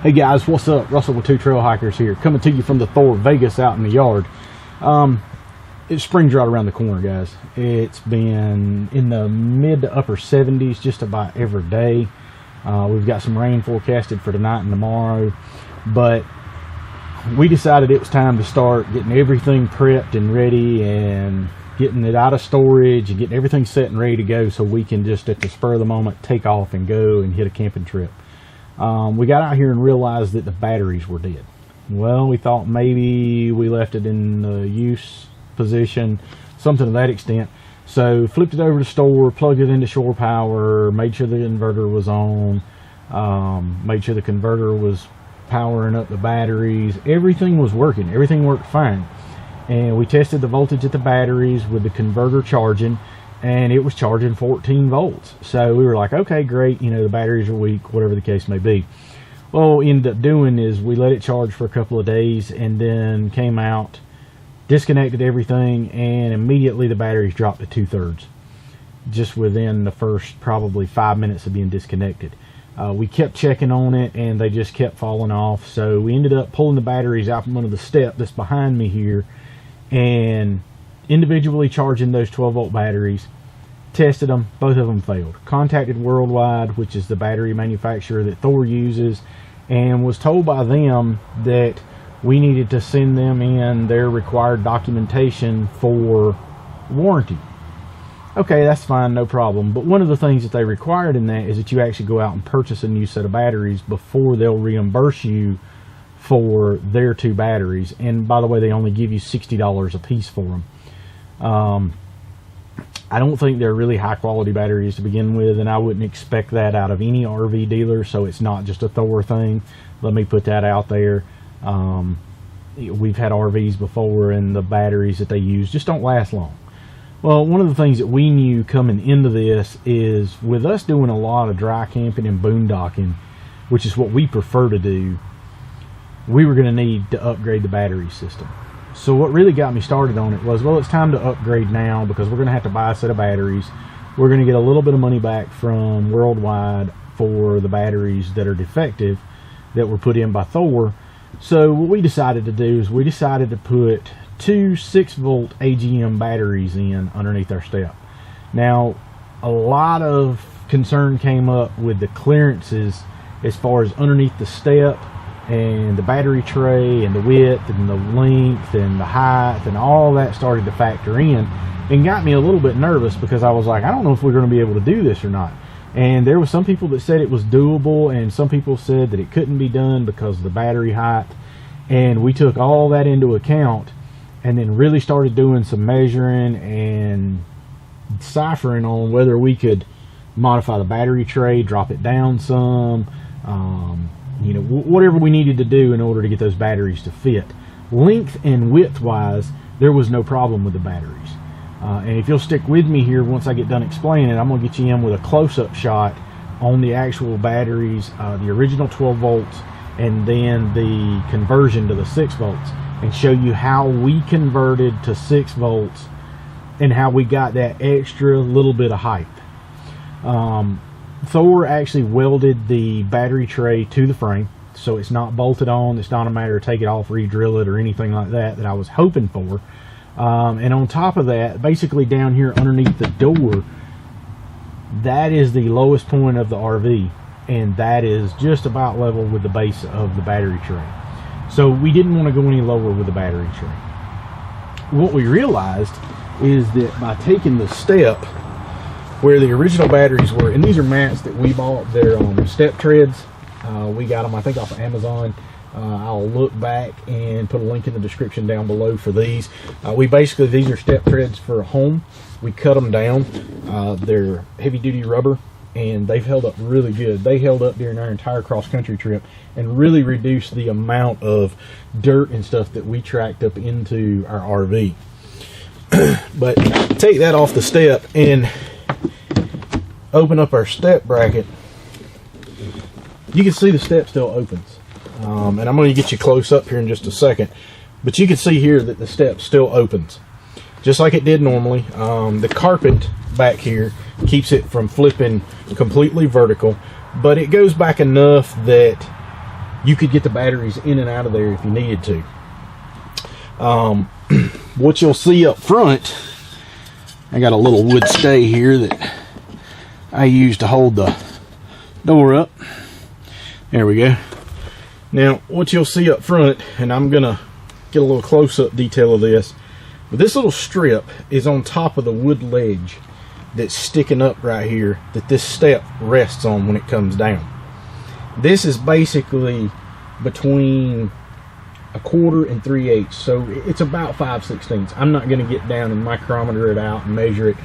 Hey guys, what's up? Russell with Two Trail Hikers here, coming to you from the Thor Vegas out in the yard. It's spring's right around the corner, guys. It's been in the mid to upper 70s just about every day. We've got some rain forecasted for tonight and tomorrow, but we decided it was time to start getting everything prepped and ready and getting it out of storage and getting everything set and ready to go so we can just at the spur of the moment take off and go and hit a camping trip. We got out here and realized that the batteries were dead. Well, we thought maybe we left it in the use position, something to that extent. So flipped it over to store, plugged it into shore power, made sure the inverter was on, made sure the converter was powering up the batteries. Everything was working. Everything worked fine. And we tested the voltage at the batteries with the converter charging, and it was charging 14 volts. So we were like, okay, great, you know, the batteries are weak, whatever the case may be. Well, what we ended up doing is we let it charge for a couple of days and then came out, disconnected everything, and immediately the batteries dropped to 2/3 just within the first probably 5 minutes of being disconnected. We kept checking on it and they just kept falling off. So we ended up pulling the batteries out from under the step that's behind me here and individually charging those 12-volt batteries, tested them, both of them failed. Contacted Worldwide, which is the battery manufacturer that Thor uses, and was told by them that we needed to send them in their required documentation for warranty. Okay, that's fine, no problem. But one of the things that they required in that is that you actually go out and purchase a new set of batteries before they'll reimburse you for their 2 batteries. And by the way, they only give you $60 a piece for them. I don't think they're really high quality batteries to begin with, and I wouldn't expect that out of any RV dealer, so it's not just a Thor thing. Let me put that out there. We've had RVs before and the batteries that they use just don't last long. Well, one of the things that we knew coming into this is with us doing a lot of dry camping and boondocking, which is what we prefer to do, we were going to need to upgrade the battery system. So what really got me started on it was, well, it's time to upgrade now because we're going to have to buy a set of batteries. We're going to get a little bit of money back from Worldwide for the batteries that are defective that were put in by Thor. So what we decided to do is we decided to put 2 6-volt AGM batteries in underneath our step. Now, a lot of concern came up with the clearances as far as underneath the step and the battery tray and the width and the length and the height, and all that started to factor in and got me a little bit nervous because I was like, I don't know if we're going to be able to do this or not. And there were some people that said it was doable, and some people said that it couldn't be done because of the battery height. And we took all that into account and then really started doing some measuring and deciphering on whether we could modify the battery tray, drop it down some, you know, whatever we needed to do in order to get those batteries to fit. Length and width wise, there was no problem with the batteries. And if you'll stick with me here, once I get done explaining it, I'm going to get you in with a close-up shot on the actual batteries, the original 12 volts, and then the conversion to the 6 volts, and show you how we converted to 6 volts and how we got that extra little bit of height. Thor actually welded the battery tray to the frame, so it's not bolted on. It's not a matter of take it off, re-drill it, or anything like that I was hoping for. And on top of that, basically down here underneath the door, that is the lowest point of the RV, and that is just about level with the base of the battery tray. So we didn't want to go any lower with the battery tray. What we realized is that by taking the step where the original batteries were, and these are mats that we bought, they're step treads. We got them, I think, off of Amazon. I'll look back and put a link in the description down below for these. These are step treads for a home. We cut them down. They're heavy duty rubber, and they've held up really good. They held up during our entire cross-country trip and really reduced the amount of dirt and stuff that we tracked up into our RV. But take that off the step and open up our step bracket. You can see the step still opens. And I'm going to get you close up here in just a second. But you can see here that the step still opens, just like it did normally. The carpet back here keeps it from flipping completely vertical, but it goes back enough that you could get the batteries in and out of there if you needed to. What you'll see up front, I got a little wood stay here that I use to hold the door up. There we go. Now what you'll see up front, and I'm gonna get a little close-up detail of this, but this little strip is on top of the wood ledge that's sticking up right here that this step rests on when it comes down. This is basically between 1/4 and 3/8, so it's about 5/16. I'm not going to get down and micrometer it out and measure it.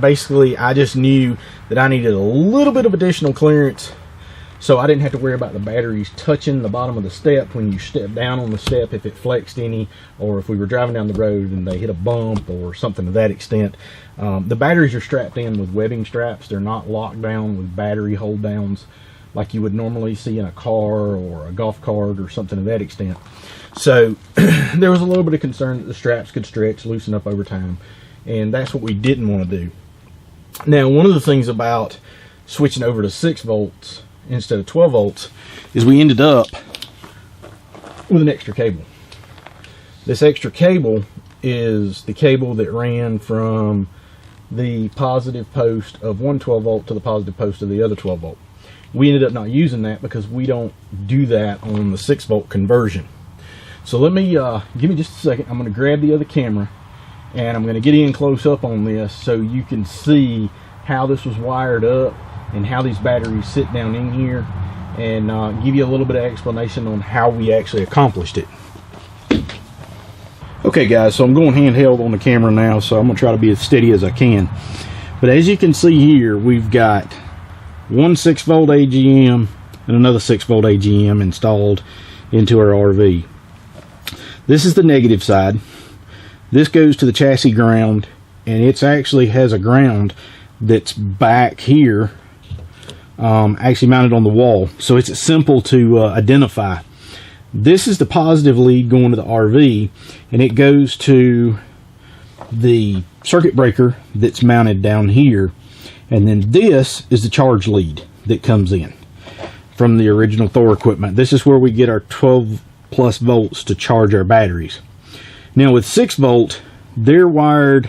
Basically, I just knew that I needed a little bit of additional clearance, so I didn't have to worry about the batteries touching the bottom of the step when you step down on the step, if it flexed any, or if we were driving down the road and they hit a bump or something to that extent. The batteries are strapped in with webbing straps. They're not locked down with battery hold downs like you would normally see in a car or a golf cart or something to that extent. So there was a little bit of concern that the straps could stretch, loosen up over time, and that's what we didn't want to do. Now, one of the things about switching over to 6 volts instead of 12 volts is we ended up with an extra cable. This extra cable is the cable that ran from the positive post of one 12 volt to the positive post of the other 12 volt. We ended up not using that because we don't do that on the 6 volt conversion. So let me give me just a second. I'm going to grab the other camera and I'm going to get in close up on this so you can see how this was wired up and how these batteries sit down in here, and give you a little bit of explanation on how we actually accomplished it. Okay guys, so I'm going handheld on the camera now, so I'm going to try to be as steady as I can. But as you can see here, we've got one 6 volt AGM and another 6 volt AGM installed into our RV. This is the negative side. This goes to the chassis ground, and it actually has a ground that's back here, actually mounted on the wall, so it's simple to identify. This is the positive lead going to the RV, and it goes to the circuit breaker that's mounted down here, and then this is the charge lead that comes in from the original Thor equipment. This is where we get our 12 plus volts to charge our batteries. Now with 6 volt, they're wired,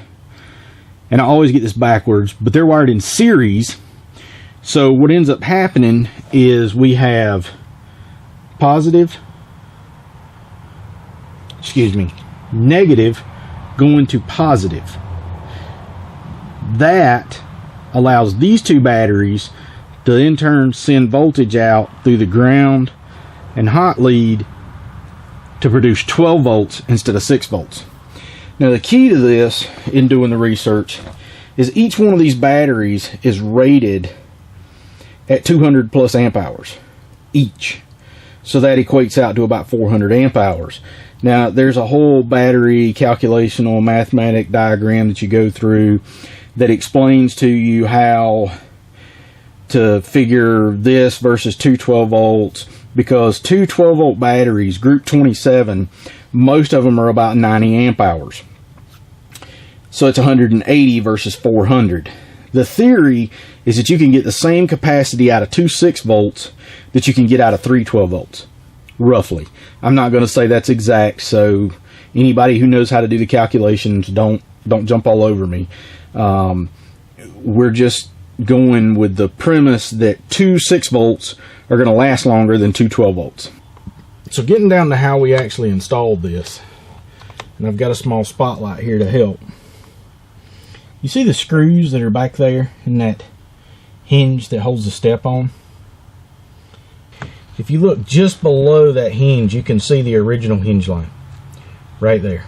and I always get this backwards, but they're wired in series. So what ends up happening is we have negative going to positive. That allows these two batteries to in turn send voltage out through the ground and hot lead to produce 12 volts instead of 6 volts. Now the key to this in doing the research is each one of these batteries is rated at 200 plus amp hours each. So that equates out to about 400 amp hours. Now there's a whole battery calculational mathematic diagram that you go through that explains to you how to figure this versus two 12 volts, because two 12 volt batteries, group 27, most of them are about 90 amp hours. So it's 180 versus 400. The theory is that you can get the same capacity out of two 6 volts that you can get out of three 12 volts, roughly. I'm not going to say that's exact, so anybody who knows how to do the calculations, don't jump all over me. We're just going with the premise that two 6 volts are going to last longer than two 12 volts. So getting down to how we actually installed this, and I've got a small spotlight here to help. You see the screws that are back there in that hinge that holds the step on? If you look just below that hinge, you can see the original hinge line right there.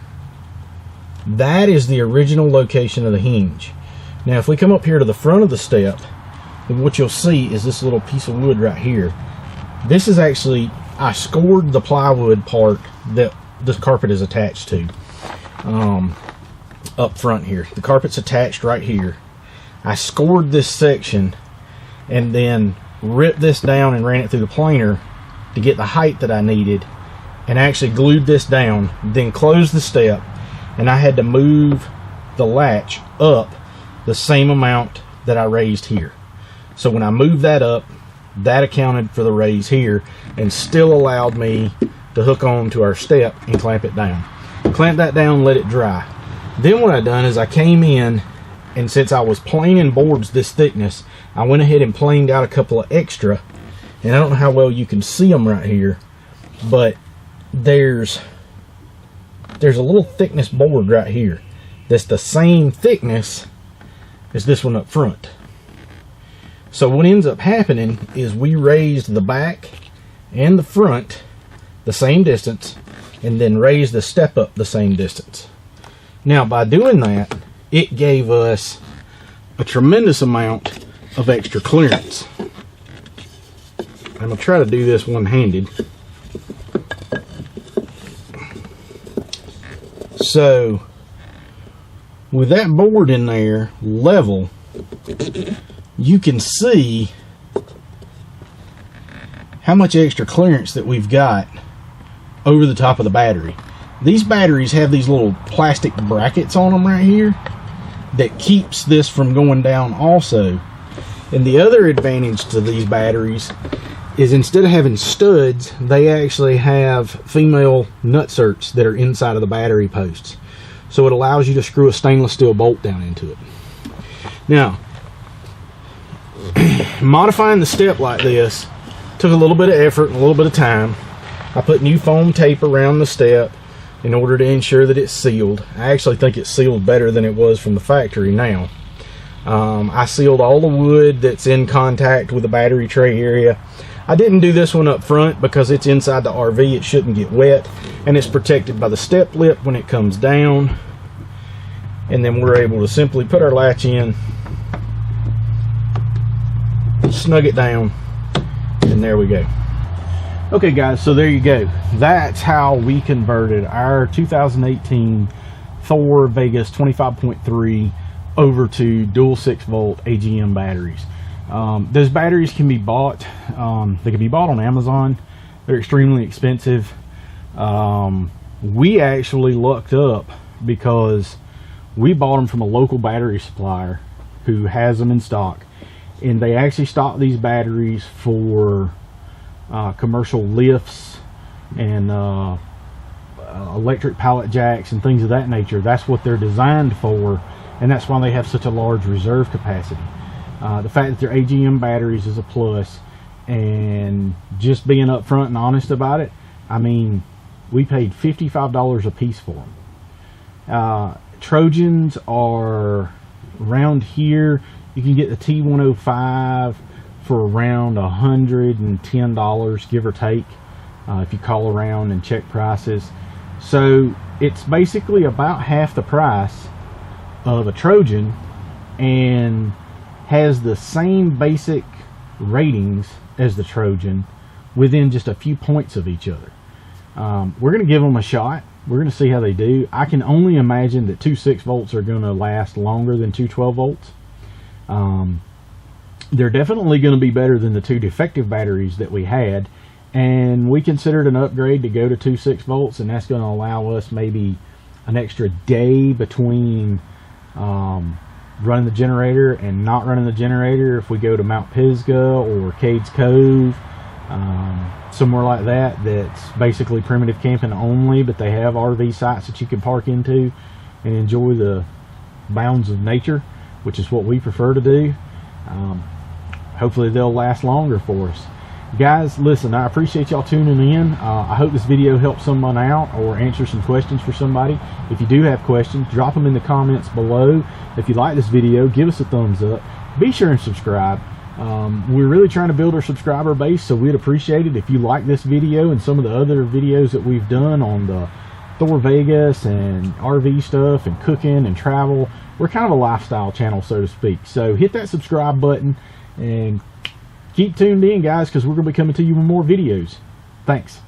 That is the original location of the hinge. Now if we come up here to the front of the step, then what you'll see is this little piece of wood right here. This is actually, I scored the plywood part that this carpet is attached to. Up front here, the carpet's attached right here. I scored this section and then ripped this down and ran it through the planer to get the height that I needed, and actually glued this down, then closed the step, and I had to move the latch up the same amount that I raised here. So when I moved that up, that accounted for the raise here and still allowed me to hook on to our step and clamp it down. Clamp that down, let it dry. Then what I done is I came in, and since I was planing boards this thickness, I went ahead and planed out a couple of extra. And I don't know how well you can see them right here, but there's a little thickness board right here that's the same thickness as this one up front. So what ends up happening is we raised the back and the front the same distance, and then raised the step up the same distance. Now by doing that, it gave us a tremendous amount of extra clearance. I'm going to try to do this one-handed. So with that board in there level, you can see how much extra clearance that we've got over the top of the battery. These batteries have these little plastic brackets on them right here that keeps this from going down also. And the other advantage to these batteries is instead of having studs, they actually have female nutserts that are inside of the battery posts. So it allows you to screw a stainless steel bolt down into it. Now, modifying the step like this took a little bit of effort and a little bit of time. I put new foam tape around the step in order to ensure that it's sealed. I actually think it's sealed better than it was from the factory now. I sealed all the wood that's in contact with the battery tray area. I didn't do this one up front because it's inside the RV. It shouldn't get wet, and it's protected by the step lip when it comes down. And then we're able to simply put our latch in, snug it down, and there we go. Okay guys, so there you go. That's how we converted our 2018 Thor Vegas 25.3 over to dual 6-volt AGM batteries. Those batteries can be bought. They can be bought on Amazon. They're extremely expensive. We actually lucked up because we bought them from a local battery supplier who has them in stock, and they actually stock these batteries for commercial lifts and electric pallet jacks and things of that nature. That's what they're designed for, and that's why they have such a large reserve capacity. The fact that they're AGM batteries is a plus, and just being upfront and honest about it, I mean, we paid $55 a piece for them. Trojans are around here. You can get the T105 for around $110, give or take, if you call around and check prices. So it's basically about half the price of a Trojan and has the same basic ratings as the Trojan within just a few points of each other. We're going to give them a shot. We're going to see how they do. I can only imagine that two 6-volts are going to last longer than two 12-volts. They're definitely going to be better than the two defective batteries that we had, and we considered an upgrade to go to two 6-volts, and that's going to allow us maybe an extra day between running the generator and not running the generator if we go to Mount Pisgah or Cades Cove, somewhere like that that's basically primitive camping only, but they have RV sites that you can park into and enjoy the bounds of nature, which is what we prefer to do. Hopefully they'll last longer for us. Guys, listen, I appreciate y'all tuning in. I hope this video helps someone out or answer some questions for somebody. If you do have questions, drop them in the comments below. If you like this video, give us a thumbs up. Be sure and subscribe. We're really trying to build our subscriber base, so we'd appreciate it if you like this video and some of the other videos that we've done on the Thor Vegas and RV stuff and cooking and travel. We're kind of a lifestyle channel, so to speak. So hit that subscribe button and keep tuned in, guys, because we're going to be coming to you with more videos. Thanks.